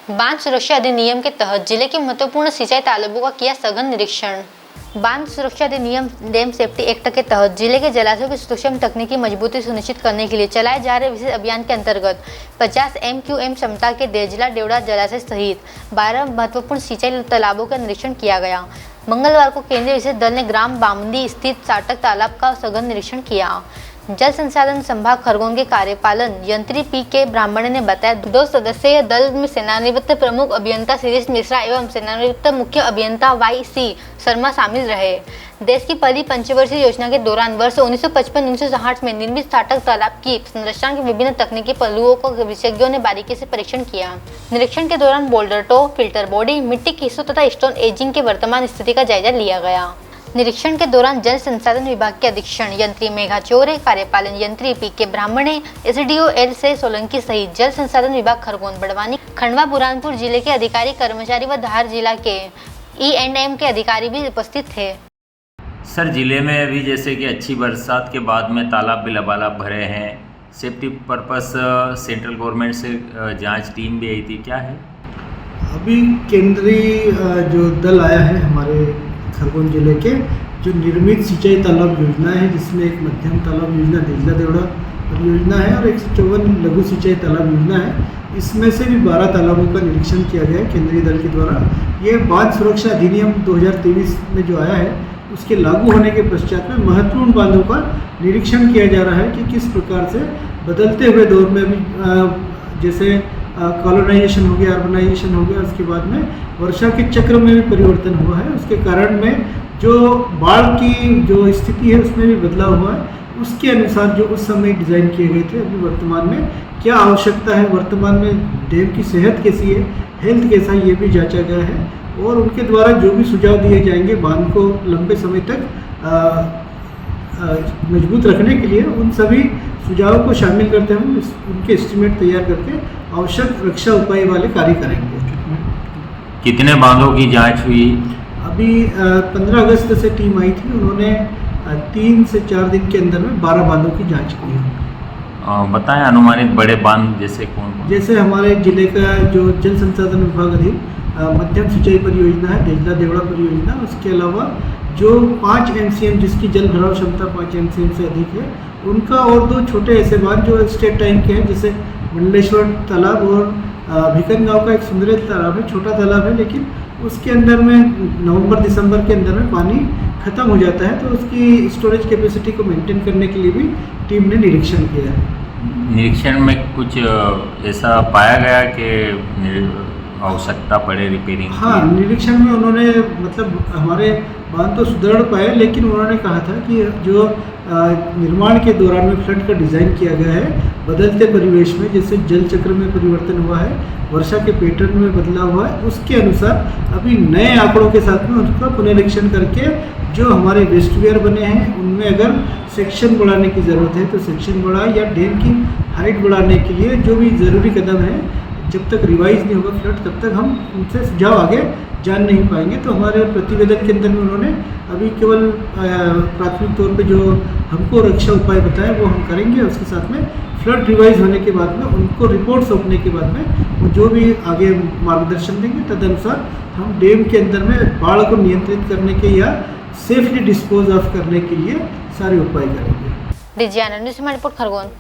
बांध सुरक्षा अधिनियम के तहत जिले के महत्वपूर्ण सिंचाई तालाबों का किया सघन निरीक्षण। बांध सुरक्षा अधिनियम डैम सेफ्टी एक्ट के तहत जिले के जलाशयों की सुरक्षा में तकनीकी मजबूती सुनिश्चित करने के लिए चलाए जा रहे विशेष अभियान के अंतर्गत 50 MQM क्षमता के देजला डेवड़ा जलाशय सहित 12 महत्वपूर्ण सिंचाई तालाबों का निरीक्षण किया गया। मंगलवार को केंद्रीय विशेष दल ने ग्राम बामदी स्थित साटक तालाब का सघन निरीक्षण किया। जल संसाधन संभाग खरगोन के कार्यपालन यंत्री PK ब्राह्मण ने बताया 2 सदस्यीय दल में सेनानिवृत्त प्रमुख अभियंता शिरीष मिश्रा एवं सेनानिवृत्त मुख्य अभियंता YC शर्मा शामिल रहे। देश की पहली पंचवर्षीय योजना के दौरान वर्ष 1955-1960 में निर्मित साटक तालाब की संरचना के विभिन्न तकनीकी पहलुओं को विशेषज्ञों ने बारीकी से परीक्षण किया। निरीक्षण के दौरान बोल्डर टो, फिल्टर बॉडी, मिट्टी के हिस्सों तथा स्टोन एजिंग के वर्तमान स्थिति का जायजा लिया गया। निरीक्षण के दौरान जल संसाधन विभाग के अधीक्षण यंत्री मेघा चौरे, कार्यपालन यंत्री PK ब्राह्मणे, SDO L से सोलंकी सहित जल संसाधन विभाग खरगोन, बड़वानी, खंडवा, बुरहानपुर जिले के अधिकारी, कर्मचारी व धार जिला के E&M के अधिकारी भी उपस्थित थे। सर, जिले में अभी जैसे कि अच्छी बरसात के बाद में तालाब भी लबालब भरे हैं, सेफ्टी पर्पस सेंट्रल गवर्नमेंट से जांच टीम भी आई थी, क्या है? अभी केंद्रीय जो दल आया है हमारे खरगोन जिले के, जो निर्मित सिंचाई तालाब योजना है, जिसमें एक मध्यम तालाब योजना देजला देवड़ा परियोजना है और 154 लघु सिंचाई तालाब योजना है, इसमें से भी 12 तालाबों का निरीक्षण किया गया है केंद्रीय दल के द्वारा। ये बांध सुरक्षा अधिनियम 2023 में जो आया है उसके लागू होने के पश्चात में महत्वपूर्ण बांधों का निरीक्षण किया जा रहा है कि किस प्रकार से बदलते हुए दौर में भी जैसे कॉलोनाइजेशन हो गया, अर्बनाइजेशन हो गया, उसके बाद में वर्षा के चक्र में भी परिवर्तन हुआ है, उसके कारण में जो बाढ़ की जो स्थिति है उसमें भी बदलाव हुआ है। उसके अनुसार जो उस समय डिज़ाइन किए गए थे, अभी वर्तमान में क्या आवश्यकता है, वर्तमान में डैम की सेहत कैसी है, हेल्थ कैसा है, ये भी जांचा गया है और उनके द्वारा जो भी सुझाव दिए जाएंगे बांध को लंबे समय तक मजबूत रखने के लिए, उन सभी सुझावों को शामिल करते हुए उनके एस्टीमेट तैयार करके आवश्यक रक्षा उपाय वाले कार्य करेंगे। कितने बांधों की जांच हुई? अभी 15 अगस्त से टीम आई थी, उन्होंने 3 से 4 दिन के अंदर में 12 बांधों की जांच की है। बताएं अनुमानित बड़े बांध जैसे कौन? जैसे हमारे जिले का जो जल संसाधन विभाग अधीन मध्यम सिंचाई परियोजना है देजला देवड़ा परियोजना, उसके अलावा जो 5 MCM जिसकी जल भराव क्षमता 5 MCM से अधिक है, उनका और 2 छोटे ऐसे बांध जो स्टेट टाइम के हैं, जैसे मंडलेश्वर तालाब और भिकन गांव का एक सुंदर तालाब है, छोटा तालाब है, लेकिन उसके अंदर में नवंबर-दिसंबर के अंदर में पानी खत्म हो जाता है, तो उसकी स्टोरेज कैपेसिटी को मेंटेन करने के लिए भी टीम ने निरीक्षण किया है। निरीक्षण में कुछ ऐसा पाया गया कि आवश्यकता पड़े रिपेयरिंग? हाँ, निरीक्षण में उन्होंने मतलब हमारे बांध तो सुदृढ़ पाए, लेकिन उन्होंने कहा था कि जो निर्माण के दौरान में फ्लड का डिज़ाइन किया गया है, बदलते परिवेश में जैसे जल चक्र में परिवर्तन हुआ है, वर्षा के पैटर्न में बदलाव हुआ है, उसके अनुसार अभी नए आंकड़ों के साथ में उनका पुनरीक्षण करके जो हमारे वेस्टवेयर बने हैं उनमें अगर सेक्शन बढ़ाने की ज़रूरत है तो सेक्शन बढ़ाए, या डैम की हाइट बढ़ाने के लिए जो भी ज़रूरी कदम है, जब तक रिवाइज नहीं होगा फ्लड तब तक हम उनसे सुझाव आगे जान नहीं पाएंगे। तो हमारे प्रतिवेदन के अंदर में उन्होंने अभी केवल प्राथमिक तौर पे जो हमको रक्षा उपाय बताए वो हम करेंगे, उसके साथ में फ्लड रिवाइज होने के बाद में उनको रिपोर्ट सौंपने के बाद में वो जो भी आगे मार्गदर्शन देंगे तदनुसार हम डैम के अंदर में बाढ़ को नियंत्रित करने के या सेफली डिस्पोज ऑफ करने के लिए सारे उपाय करेंगे। रिपोर्ट खरगोन।